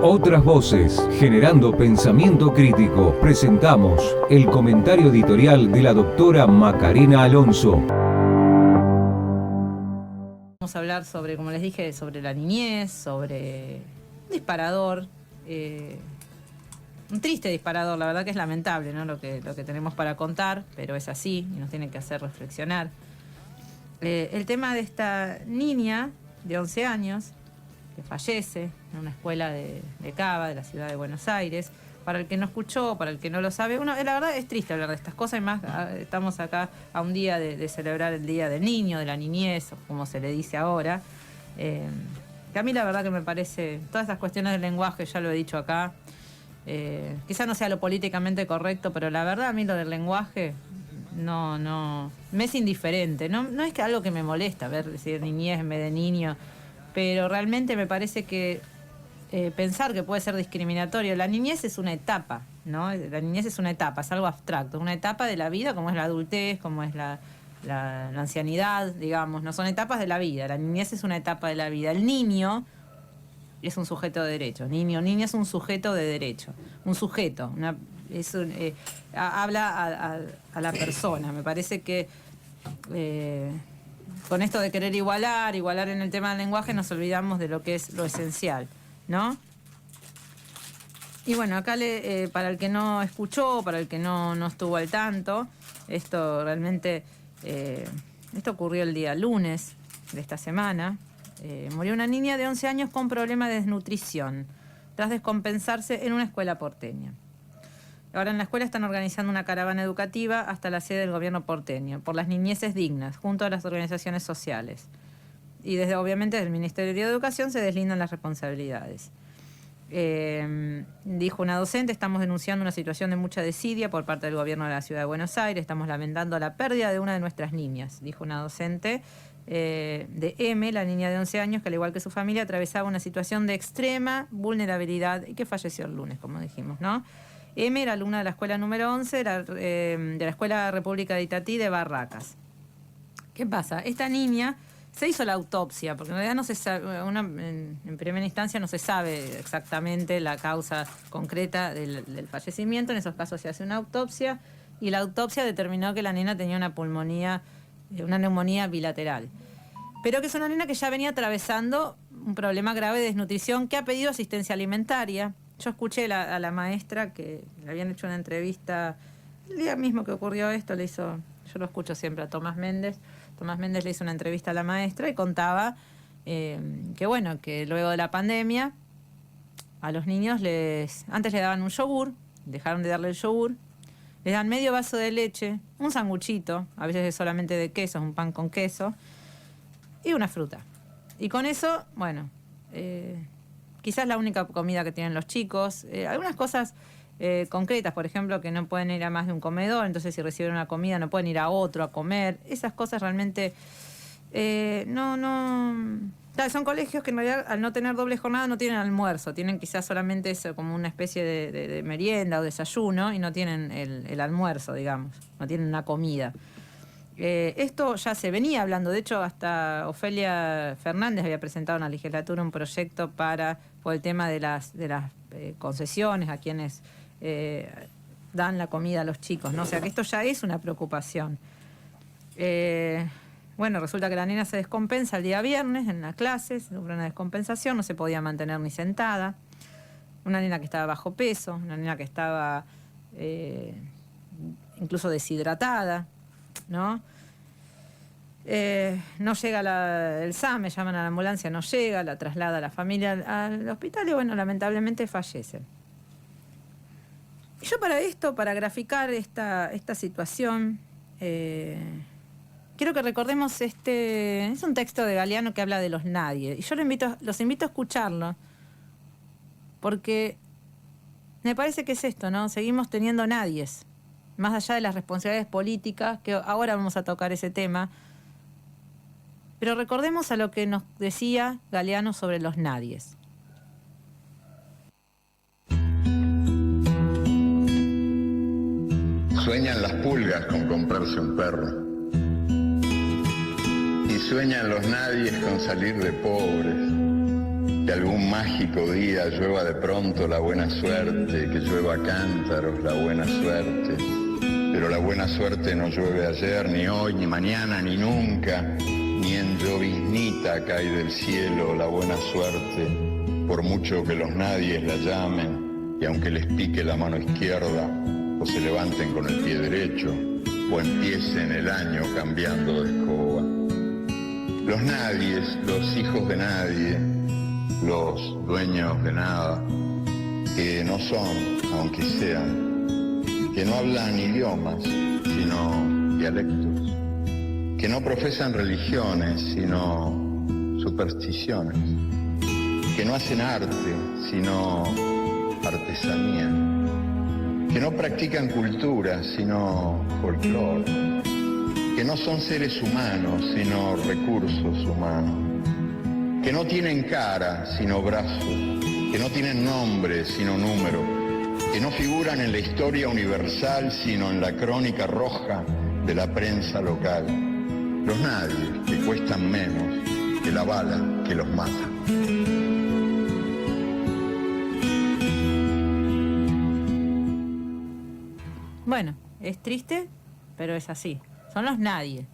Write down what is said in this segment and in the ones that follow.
Otras voces, generando pensamiento crítico, presentamos el comentario editorial de la doctora Macarena Alonso. Vamos a hablar sobre, como les dije, sobre la niñez, sobre un disparador, un triste disparador, la verdad que es lamentable, ¿no? Lo que tenemos para contar, pero es así y nos tiene que hacer reflexionar. El tema de esta niña de 11 años que fallece en una escuela de Cava, de la ciudad de Buenos Aires. Para el que no escuchó, para el que no lo sabe, la verdad es triste hablar de estas cosas, y más estamos acá a un día de celebrar el Día del Niño, de la niñez, o como se le dice ahora. Que a mí la verdad que me parece, todas estas cuestiones del lenguaje, ya lo he dicho acá, quizá no sea lo políticamente correcto, pero la verdad a mí lo del lenguaje no me es indiferente. No es que algo que me molesta ver decir niñez en vez de niño, pero realmente me parece que pensar que puede ser discriminatorio. La niñez es una etapa, ¿no? La niñez es una etapa, es algo abstracto, una etapa de la vida como es la adultez, como es la ancianidad, digamos, no son etapas de la vida. La niñez es una etapa de la vida. El niño es un sujeto de derecho. Niña es un sujeto de derecho. Un sujeto. Habla a la persona. Me parece que con esto de querer igualar en el tema del lenguaje, nos olvidamos de lo que es lo esencial, ¿no? Y bueno, acá para el que no escuchó, para el que no estuvo al tanto, esto realmente, esto ocurrió el día lunes de esta semana. Murió una niña de 11 años con problema de desnutrición, tras descompensarse en una escuela porteña. Ahora en la escuela están organizando una caravana educativa hasta la sede del gobierno porteño, por las niñeces dignas, junto a las organizaciones sociales. Y desde, obviamente, el Ministerio de Educación se deslindan las responsabilidades. Dijo una docente: estamos denunciando una situación de mucha desidia por parte del gobierno de la Ciudad de Buenos Aires, estamos lamentando la pérdida de una de nuestras niñas, dijo una docente de M, la niña de 11 años, que al igual que su familia atravesaba una situación de extrema vulnerabilidad y que falleció el lunes, como dijimos, ¿no? M era alumna de la escuela número 11 de la Escuela República de Itatí de Barracas. ¿Qué pasa? Esta niña se hizo la autopsia, porque en realidad no se sabe, en primera instancia no se sabe exactamente la causa concreta del fallecimiento. En esos casos se hace una autopsia y la autopsia determinó que la nena tenía una neumonía bilateral. Pero que es una nena que ya venía atravesando un problema grave de desnutrición, que ha pedido asistencia alimentaria. Yo escuché a la maestra que le habían hecho una entrevista el día mismo que ocurrió esto, yo lo escucho siempre a Tomás Méndez. Tomás Méndez le hizo una entrevista a la maestra y contaba que luego de la pandemia a los niños antes le daban un yogur, dejaron de darle el yogur, les dan medio vaso de leche, un sanguchito, a veces es solamente de queso, un pan con queso, y una fruta. Y con eso, quizás la única comida que tienen los chicos. Algunas cosas concretas, por ejemplo, que no pueden ir a más de un comedor, entonces si reciben una comida no pueden ir a otro a comer. Esas cosas realmente Claro, son colegios que en realidad, al no tener doble jornada, no tienen almuerzo. Tienen quizás solamente eso, como una especie de merienda o desayuno, y no tienen el almuerzo, digamos. No tienen una comida. Esto ya se venía hablando. De hecho, hasta Ofelia Fernández había presentado en la legislatura un proyecto por el tema de las concesiones a quienes dan la comida a los chicos, ¿no? O sea, que esto ya es una preocupación. Resulta que la nena se descompensa el día viernes en las clases, sufre una descompensación, no se podía mantener ni sentada. Una nena que estaba bajo peso, una nena que estaba incluso deshidratada, ¿no? No llega el SAME, llaman a la ambulancia, no llega, la traslada a la familia al hospital y lamentablemente fallece. Y yo para graficar esta situación, quiero que recordemos es un texto de Galeano que habla de los nadie. Y yo los invito a escucharlo, porque me parece que es esto, ¿no? Seguimos teniendo nadies, más allá de las responsabilidades políticas, que ahora vamos a tocar ese tema. Pero recordemos a lo que nos decía Galeano sobre los nadies. Sueñan las pulgas con comprarse un perro. Y sueñan los nadies con salir de pobres, que algún mágico día llueva de pronto la buena suerte, que llueva cántaros la buena suerte. Pero la buena suerte no llueve ayer, ni hoy, ni mañana, ni nunca, ni en lloviznita cae del cielo la buena suerte, por mucho que los nadies la llamen, y aunque les pique la mano izquierda, o se levanten con el pie derecho, o empiecen el año cambiando de escoba. Los nadies, los hijos de nadie, los dueños de nada, que no son, aunque sean, que no hablan idiomas, sino dialectos, que no profesan religiones, sino supersticiones, que no hacen arte, sino artesanía, que no practican cultura, sino folclore, que no son seres humanos, sino recursos humanos, que no tienen cara, sino brazos, que no tienen nombre, sino número, que no figuran en la historia universal, sino en la crónica roja de la prensa local. Los nadies, que cuestan menos que la bala que los mata. Bueno, es triste, pero es así. Son los nadie.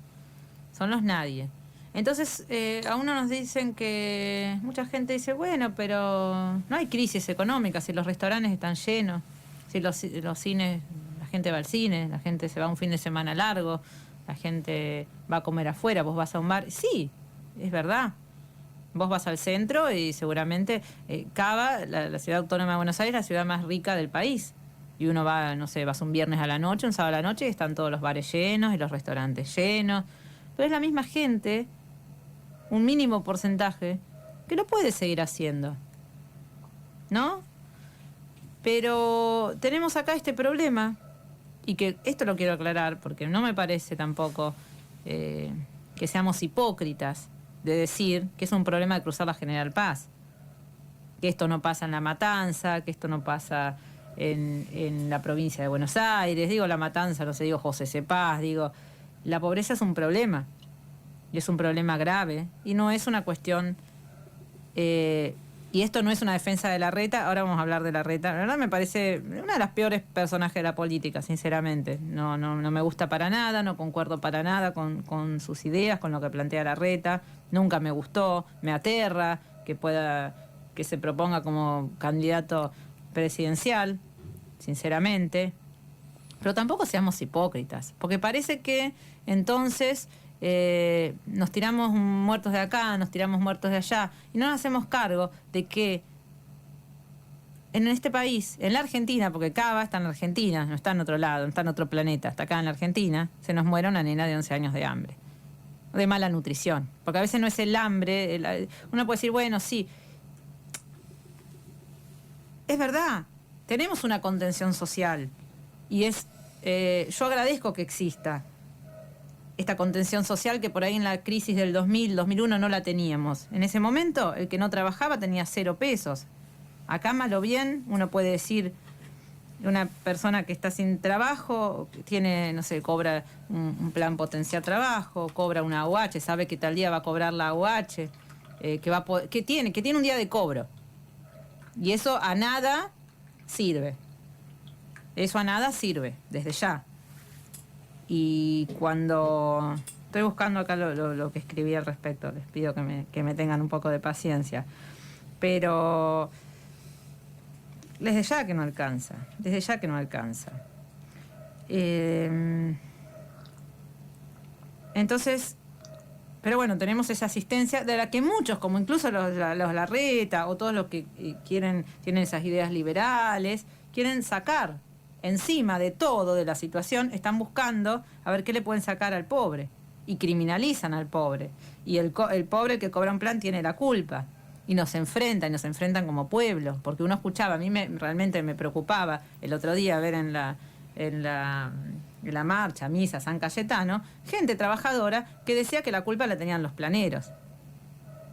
Son los nadie. Entonces, a uno nos dicen que mucha gente dice, bueno, pero no hay crisis económica, si los restaurantes están llenos, si los cines, la gente va al cine, la gente se va un fin de semana largo, la gente va a comer afuera, vos vas a un bar. Sí, es verdad. Vos vas al centro y seguramente Cava, la ciudad autónoma de Buenos Aires, es la ciudad más rica del país. Y uno va, no sé, vas un viernes a la noche, un sábado a la noche, y están todos los bares llenos y los restaurantes llenos. Pero es la misma gente, un mínimo porcentaje, que lo puede seguir haciendo, ¿no? Pero tenemos acá este problema, y que esto lo quiero aclarar, porque no me parece tampoco que seamos hipócritas de decir que es un problema de cruzar la General Paz, que esto no pasa en La Matanza, que esto no pasa en la provincia de Buenos Aires, digo La Matanza, no sé, digo José Cepaz, digo, la pobreza es un problema, y es un problema grave, y no es una cuestión, y esto no es una defensa de Larreta. Ahora vamos a hablar de Larreta. La verdad me parece una de las peores personajes de la política, sinceramente. No me gusta para nada, no concuerdo para nada con sus ideas, con lo que plantea Larreta. Nunca me gustó, me aterra que se proponga como candidato presidencial, sinceramente. Pero tampoco seamos hipócritas, porque parece que entonces nos tiramos muertos de acá, nos tiramos muertos de allá, y no nos hacemos cargo de que en este país, en la Argentina, porque Cava está en la Argentina, no está en otro lado, no está en otro planeta, está acá en la Argentina, se nos muere una nena de 11 años de hambre, de mala nutrición. Porque a veces no es el hambre, uno puede decir, bueno, sí, es verdad, tenemos una contención social, y yo agradezco que exista esta contención social, que por ahí en la crisis del 2000, 2001 no la teníamos. En ese momento, el que no trabajaba tenía 0 pesos. Acá, mal o bien, uno puede decir, una persona que está sin trabajo, tiene, no sé, cobra un plan potenciar trabajo, cobra una AUH, sabe que tal día va a cobrar la AUH, que tiene un día de cobro. Y eso a nada sirve. Eso a nada sirve, desde ya. Y cuando estoy buscando acá lo que escribí al respecto, les pido que me tengan un poco de paciencia. Pero desde ya que no alcanza, desde ya que no alcanza. Entonces, pero bueno, tenemos esa asistencia de la que muchos, como incluso los Larreta o todos los que tienen esas ideas liberales, quieren sacar encima de todo de la situación, están buscando a ver qué le pueden sacar al pobre, y criminalizan al pobre, y el pobre que cobra un plan tiene la culpa, y nos enfrentan como pueblo, porque uno escuchaba, a mí realmente me preocupaba el otro día ver en la marcha, misa, San Cayetano, gente trabajadora que decía que la culpa la tenían los planeros.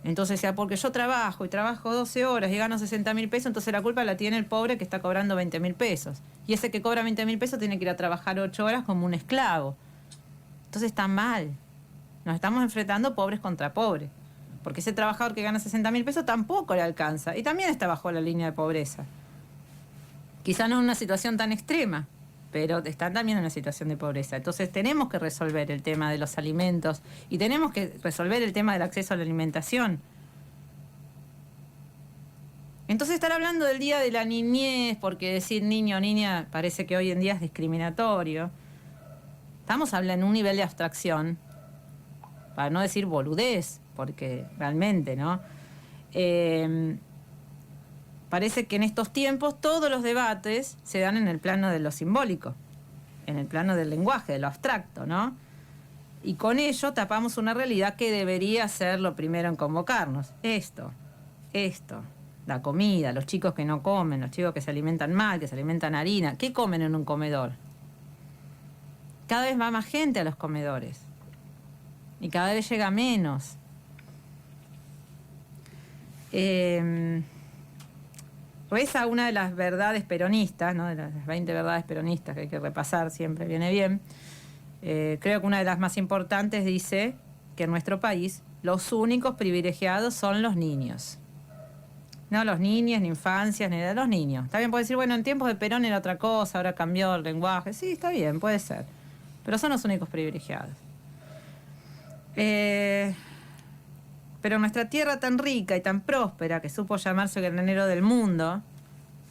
Entonces decía, porque yo trabajo 12 horas y gano 60.000 pesos, entonces la culpa la tiene el pobre que está cobrando 20.000 pesos. Y ese que cobra 20.000 pesos tiene que ir a trabajar 8 horas como un esclavo. Entonces está mal. nos estamos enfrentando pobres contra pobres. Porque ese trabajador que gana 60.000 pesos tampoco le alcanza y también está bajo la línea de pobreza. Quizá no en una situación tan extrema, pero están también en una situación de pobreza. Entonces tenemos que resolver el tema de los alimentos y tenemos que resolver el tema del acceso a la alimentación. Entonces estar hablando del Día de la Niñez, porque decir niño o niña parece que hoy en día es discriminatorio. Estamos hablando en un nivel de abstracción, para no decir boludez, porque realmente, ¿no? Parece que en estos tiempos todos los debates se dan en el plano de lo simbólico, en el plano del lenguaje, de lo abstracto, ¿no? Y con ello tapamos una realidad que debería ser lo primero en convocarnos. Esto, la comida, los chicos que no comen, los chicos que se alimentan mal, que se alimentan harina. ¿Qué comen en un comedor? Cada vez va más gente a los comedores y cada vez llega menos. Reza una de las verdades peronistas, ¿no? De las 20 verdades peronistas que hay que repasar, siempre viene bien. Creo que una de las más importantes dice que en nuestro país los únicos privilegiados son los niños. No los niños, ni infancias, ni de los niños. Está bien, puede decir, bueno, en tiempos de Perón era otra cosa, ahora cambió el lenguaje. Sí, está bien, puede ser. Pero son los únicos privilegiados. Pero nuestra tierra tan rica y tan próspera, que supo llamarse el granero del mundo,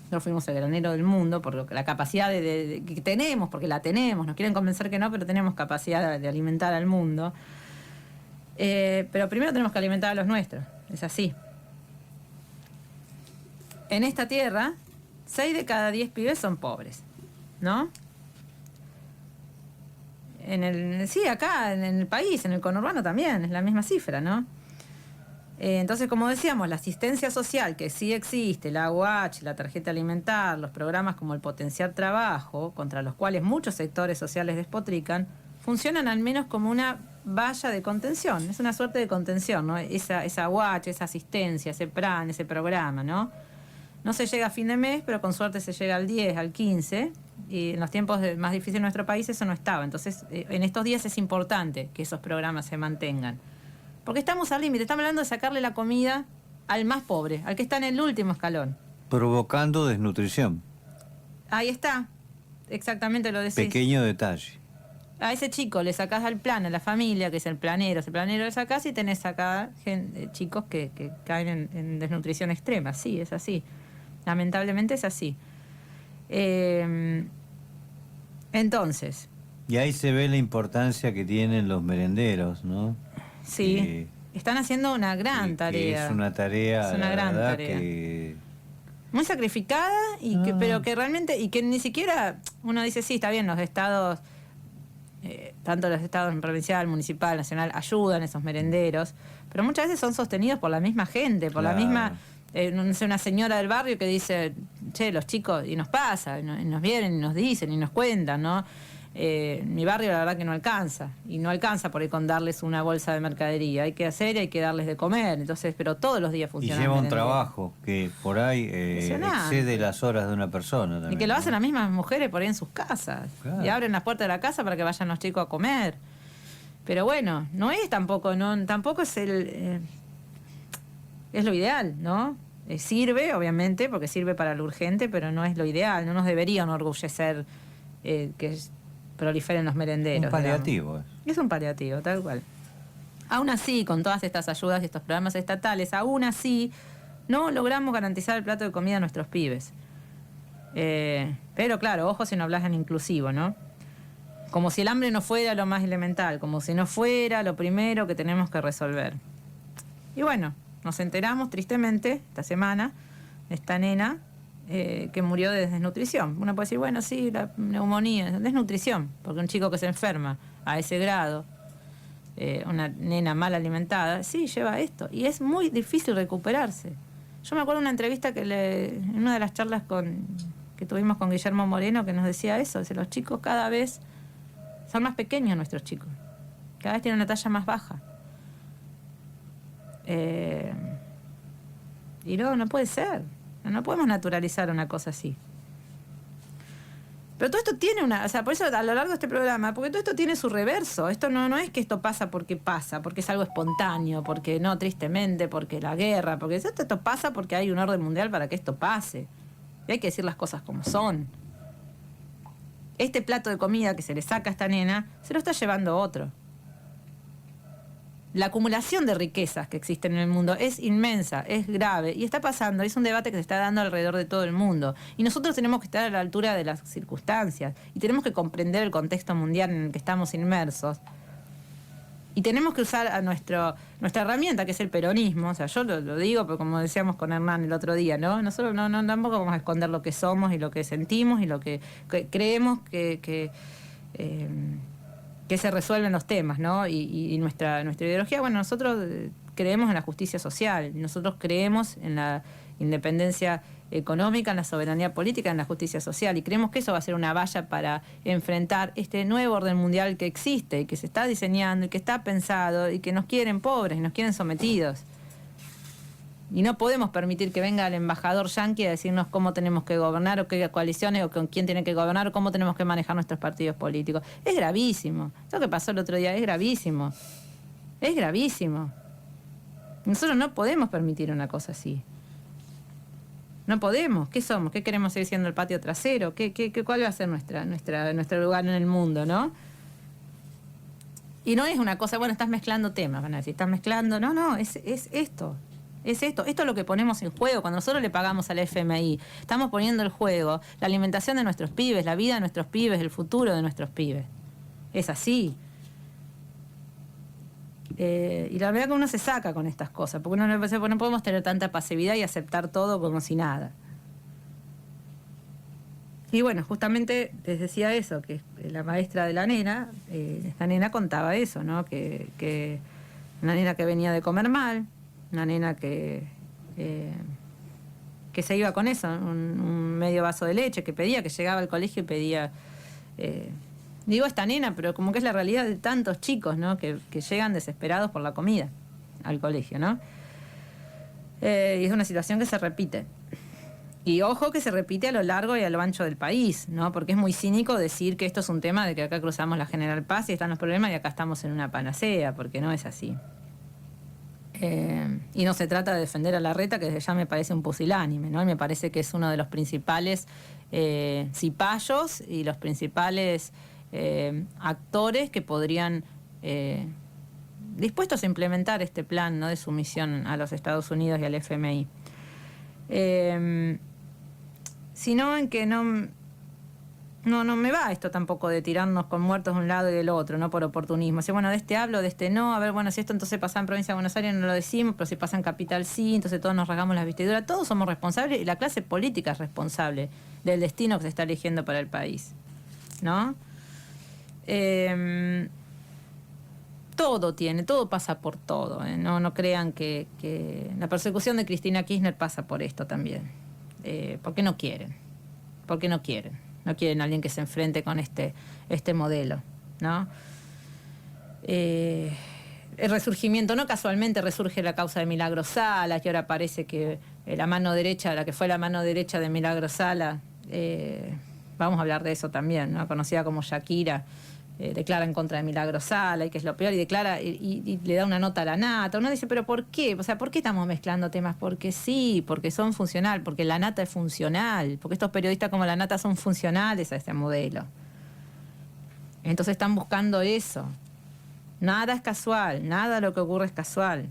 no fuimos el granero del mundo por la capacidad que tenemos, porque la tenemos, nos quieren convencer que no, pero tenemos capacidad de alimentar al mundo. Pero primero tenemos que alimentar a los nuestros, es así. En esta tierra, 6 de cada 10 pibes son pobres, ¿no? Sí, acá en el país, en el conurbano también, es la misma cifra, ¿no? Entonces, como decíamos, la asistencia social que sí existe, la AUH, la tarjeta alimentar, los programas como el Potenciar Trabajo, contra los cuales muchos sectores sociales despotrican, funcionan al menos como una valla de contención, es una suerte de contención, ¿no? Esa AUH, esa asistencia, ese plan, ese programa, ¿no? No se llega a fin de mes, pero con suerte se llega al 10, al 15, y en los tiempos más difíciles de nuestro país eso no estaba. Entonces, en estos días es importante que esos programas se mantengan. Porque estamos al límite, estamos hablando de sacarle la comida al más pobre, al que está en el último escalón. Provocando desnutrición. Ahí está, exactamente lo decís. Pequeño detalle. A ese chico le sacás al plan, a la familia, que es el planero le sacás y tenés acá chicos que caen en desnutrición extrema. Sí, es así. Lamentablemente es así. Entonces. Y ahí se ve la importancia que tienen los merenderos, ¿no? Sí, están haciendo una gran tarea. Es una tarea, es una gran tarea. Que... muy sacrificada, pero que realmente, y que ni siquiera uno dice, sí, está bien, los estados, tanto los estados provincial, municipal, nacional, ayudan a esos merenderos, pero muchas veces son sostenidos por la misma gente, por la misma, no sé, una señora del barrio que dice, che, los chicos, y nos pasa, y nos vienen y nos dicen y nos cuentan, ¿no? Mi barrio la verdad que no alcanza, y no alcanza por ahí con darles una bolsa de mercadería, hay que hacer y hay que darles de comer, entonces, pero todos los días funciona. Y lleva un trabajo que por ahí excede las horas de una persona también, y que lo hacen las mismas mujeres por ahí en sus casas, claro. Y abren las puertas de la casa para que vayan los chicos a comer. Pero bueno, no es tampoco, tampoco es es lo ideal, ¿no? Sirve, obviamente, porque sirve para lo urgente, pero no es lo ideal, no nos debería enorgullecer que proliferen los merenderos. Un paliativo. Es un paliativo, tal cual. Aún así, con todas estas ayudas y estos programas estatales, aún así no logramos garantizar el plato de comida a nuestros pibes. Pero claro, ojo si no hablas en inclusivo, ¿no? Como si el hambre no fuera lo más elemental, como si no fuera lo primero que tenemos que resolver. Y bueno, nos enteramos tristemente esta semana de esta nena que murió de desnutrición. Uno puede decir, bueno, sí, la neumonía, desnutrición, porque un chico que se enferma a ese grado, una nena mal alimentada, sí, lleva esto. Y es muy difícil recuperarse. Yo me acuerdo de una entrevista en una de las charlas que tuvimos con Guillermo Moreno, que nos decía eso, dice, los chicos cada vez son más pequeños, nuestros chicos. Cada vez tienen una talla más baja. Y no puede ser. No podemos naturalizar una cosa así. Pero todo esto tiene o sea, por eso a lo largo de este programa, porque todo esto tiene su reverso. Esto no es que esto pasa, porque es algo espontáneo, porque no, tristemente, porque la guerra, porque esto pasa porque hay un orden mundial para que esto pase. Y hay que decir las cosas como son. Este plato de comida que se le saca a esta nena, se lo está llevando otro. La acumulación de riquezas que existen en el mundo es inmensa, es grave, y está pasando, es un debate que se está dando alrededor de todo el mundo. Y nosotros tenemos que estar a la altura de las circunstancias, y tenemos que comprender el contexto mundial en el que estamos inmersos. Y tenemos que usar a nuestra herramienta, que es el peronismo. O sea, yo lo digo, pero como decíamos con Hernán el otro día, ¿no? Nosotros no tampoco vamos a esconder lo que somos y lo que sentimos y lo que creemos que se resuelven los temas, ¿no? Y nuestra ideología, bueno, nosotros creemos en la justicia social, nosotros creemos en la independencia económica, en la soberanía política, en la justicia social, y creemos que eso va a ser una valla para enfrentar este nuevo orden mundial que existe y que se está diseñando y que está pensado y que nos quieren pobres y nos quieren sometidos. Y no podemos permitir que venga el embajador yanqui a decirnos cómo tenemos que gobernar, o qué coaliciones, o con quién tiene que gobernar, o cómo tenemos que manejar nuestros partidos políticos. Es gravísimo. Eso que pasó el otro día es gravísimo. Es gravísimo. Nosotros no podemos permitir una cosa así. No podemos. ¿Qué somos? ¿Qué queremos seguir siendo el patio trasero? ¿Cuál va a ser nuestro lugar en el mundo, no? Y no es una cosa, bueno, estás mezclando temas, van a decir, estás mezclando. No, es esto. Es esto es lo que ponemos en juego. Cuando nosotros le pagamos al FMI, estamos poniendo en juego la alimentación de nuestros pibes, la vida de nuestros pibes, el futuro de nuestros pibes. Es así. Y la verdad que uno se saca con estas cosas, porque no podemos tener tanta pasividad y aceptar todo como si nada. Y bueno, justamente les decía eso, que la maestra de la nena, esta nena contaba eso, ¿no? Que una nena que venía de comer mal, una nena que se iba con eso, un medio vaso de leche, que pedía, que llegaba al colegio y pedía... digo esta nena, pero como que es la realidad de tantos chicos, ¿no? Que llegan desesperados por la comida al colegio, ¿no? Y es una situación que se repite. Y ojo que se repite a lo largo y a lo ancho del país, ¿no? Porque es muy cínico decir que esto es un tema de que acá cruzamos la General Paz y están los problemas y acá estamos en una panacea, porque no es así. Y no se trata de defender a Larreta, que desde ya me parece un pusilánime, ¿no? Y me parece que es uno de los principales cipayos y los principales actores que podrían dispuestos a implementar este plan, ¿no? De sumisión a los Estados Unidos y al FMI. Sino en que no me va esto tampoco de tirarnos con muertos de un lado y del otro, no por oportunismo. Si bueno, de este hablo, de este no, a ver, bueno, si esto entonces pasa en Provincia de Buenos Aires no lo decimos, pero si pasa en Capital sí, entonces todos nos rasgamos las vestiduras, todos somos responsables y la clase política es responsable del destino que se está eligiendo para el país, ¿no? Todo pasa por todo, ¿eh? No crean que la persecución de Cristina Kirchner pasa por esto también, porque no quieren, no quieren a alguien que se enfrente con este modelo, ¿no? El resurgimiento, no casualmente resurge la causa de Milagro Sala, que ahora parece que la que fue la mano derecha de Milagro Sala, vamos a hablar de eso también, ¿no? Conocida como Shakira, declara en contra de Milagro Sala, y que es lo peor, y declara y le da una nota a la nata. Uno dice, pero ¿por qué? O sea, ¿por qué estamos mezclando temas? Porque sí, porque son funcional, porque la nata es funcional, porque estos periodistas como la nata son funcionales a este modelo. Entonces están buscando eso. Nada es casual, nada de lo que ocurre es casual.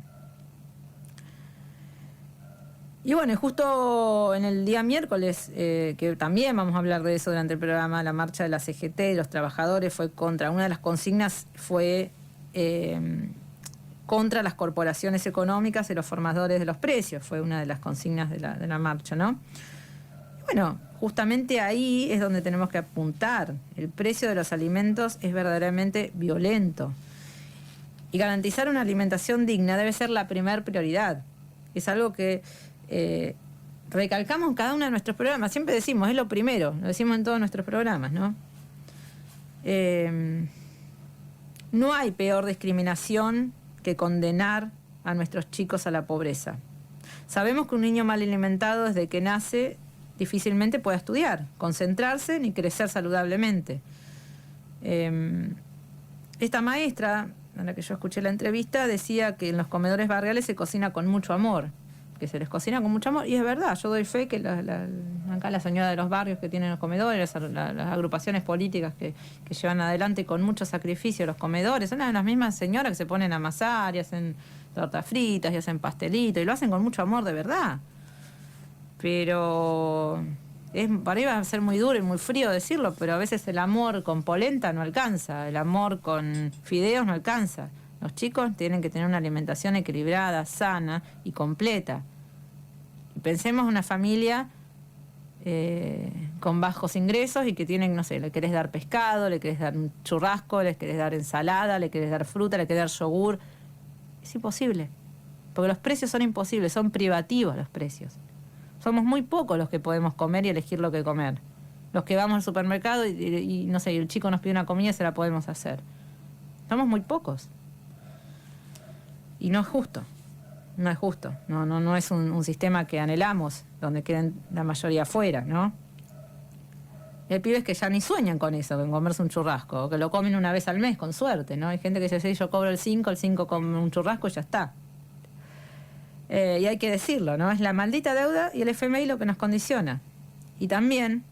Y bueno, y justo en el día miércoles, que también vamos a hablar de eso durante el programa, la marcha de la CGT, de los trabajadores, fue contra, una de las consignas fue contra las corporaciones económicas y los formadores de los precios, fue una de las consignas de la marcha, ¿no? Y bueno, justamente ahí es donde tenemos que apuntar. El precio de los alimentos es verdaderamente violento. Y garantizar una alimentación digna debe ser la primer prioridad. Es algo que recalcamos en cada uno de nuestros programas. Siempre decimos, es lo primero, lo decimos en todos nuestros programas, ¿no? No hay peor discriminación que condenar a nuestros chicos a la pobreza. Sabemos que un niño mal alimentado desde que nace difícilmente pueda estudiar, concentrarse ni crecer saludablemente. Esta maestra, a la que yo escuché la entrevista, decía que en los comedores barriales se cocina con mucho amor, que se les cocina con mucho amor, y es verdad. Yo doy fe que acá la señora de los barrios que tienen los comedores, las agrupaciones políticas que llevan adelante con mucho sacrificio los comedores, son las mismas señoras que se ponen a amasar y hacen tortas fritas y hacen pastelitos, y lo hacen con mucho amor de verdad. Pero para ahí va a ser muy duro y muy frío decirlo, pero a veces el amor con polenta no alcanza, el amor con fideos no alcanza. Los chicos tienen que tener una alimentación equilibrada, sana y completa. Y pensemos en una familia con bajos ingresos y que tienen, no sé, le querés dar pescado, le querés dar un churrasco, le querés dar ensalada, le querés dar fruta, le querés dar yogur. Es imposible, porque los precios son imposibles, son privativos los precios. Somos muy pocos los que podemos comer y elegir lo que comer. Los que vamos al supermercado y no sé, el chico nos pide una comida y se la podemos hacer. Somos muy pocos. Y no es justo. No es justo. No es un sistema que anhelamos, donde queden la mayoría afuera, ¿no? Y hay pibes que ya ni sueñan con eso, con comerse un churrasco, o que lo comen una vez al mes, con suerte, ¿no? Hay gente que dice, yo cobro el 5 come un churrasco y ya está. Y hay que decirlo, ¿no? Es la maldita deuda y el FMI lo que nos condiciona. Y también,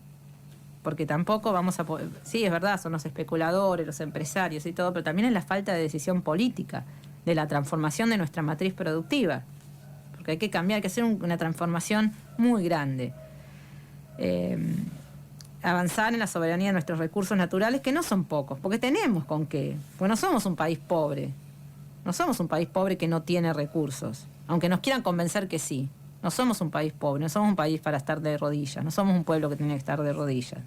porque tampoco vamos a poder... Sí, es verdad, son los especuladores, los empresarios y todo, pero también es la falta de decisión política, de la transformación de nuestra matriz productiva. Porque hay que cambiar, hay que hacer una transformación muy grande. Avanzar en la soberanía de nuestros recursos naturales, que no son pocos, porque tenemos con qué. Pues no somos un país pobre. No somos un país pobre que no tiene recursos, aunque nos quieran convencer que sí. No somos un país pobre, no somos un país para estar de rodillas, no somos un pueblo que tiene que estar de rodillas.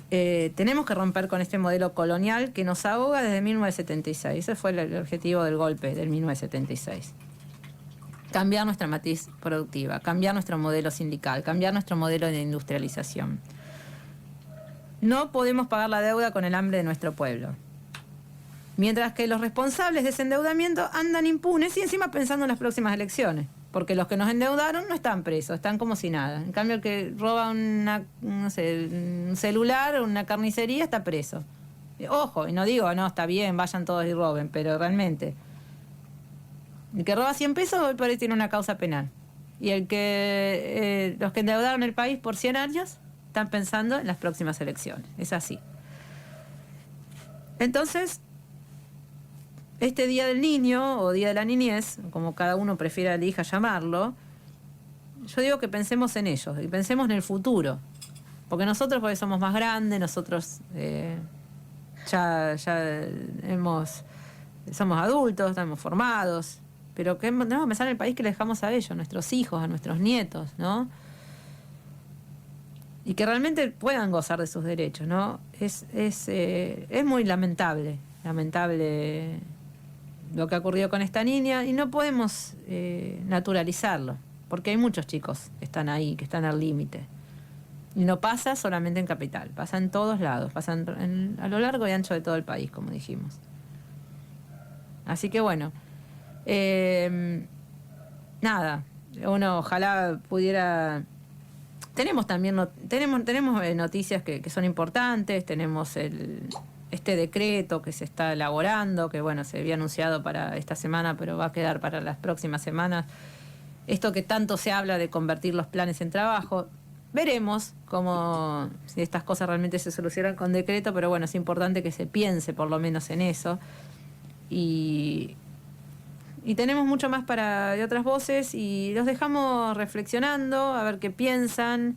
Tenemos que romper con este modelo colonial que nos ahoga desde 1976. Ese fue el objetivo del golpe del 1976. Cambiar nuestra matriz productiva, cambiar nuestro modelo sindical, cambiar nuestro modelo de industrialización. No podemos pagar la deuda con el hambre de nuestro pueblo. Mientras que los responsables de ese endeudamiento andan impunes y encima pensando en las próximas elecciones. Porque los que nos endeudaron no están presos, están como si nada. En cambio, el que roba un celular o una carnicería está preso. Ojo, y no digo, no, está bien, vayan todos y roben, pero realmente... El que roba 100 pesos hoy por ahí tiene una causa penal. Y los que endeudaron el país por 100 años están pensando en las próximas elecciones. Es así. Entonces, este Día del Niño o Día de la Niñez, como cada uno prefiera elija llamarlo, yo digo que pensemos en ellos y pensemos en el futuro. Porque nosotros, porque somos más grandes, nosotros somos adultos, estamos formados, pero que tenemos que pensar en el país que le dejamos a ellos, a nuestros hijos, a nuestros nietos, ¿no? Y que realmente puedan gozar de sus derechos, ¿no? Es muy lamentable lo que ha ocurrido con esta niña y no podemos naturalizarlo, porque hay muchos chicos que están ahí, que están al límite. Y no pasa solamente en Capital, pasa en todos lados, pasa a lo largo y ancho de todo el país, como dijimos. Así que bueno, nada, uno ojalá pudiera... Tenemos también tenemos noticias que son importantes, tenemos este decreto que se está elaborando, que bueno, se había anunciado para esta semana, pero va a quedar para las próximas semanas. Esto que tanto se habla de convertir los planes en trabajo, veremos si estas cosas realmente se solucionan con decreto, pero bueno, es importante que se piense por lo menos en eso. Y tenemos mucho más de otras voces y los dejamos reflexionando, a ver qué piensan.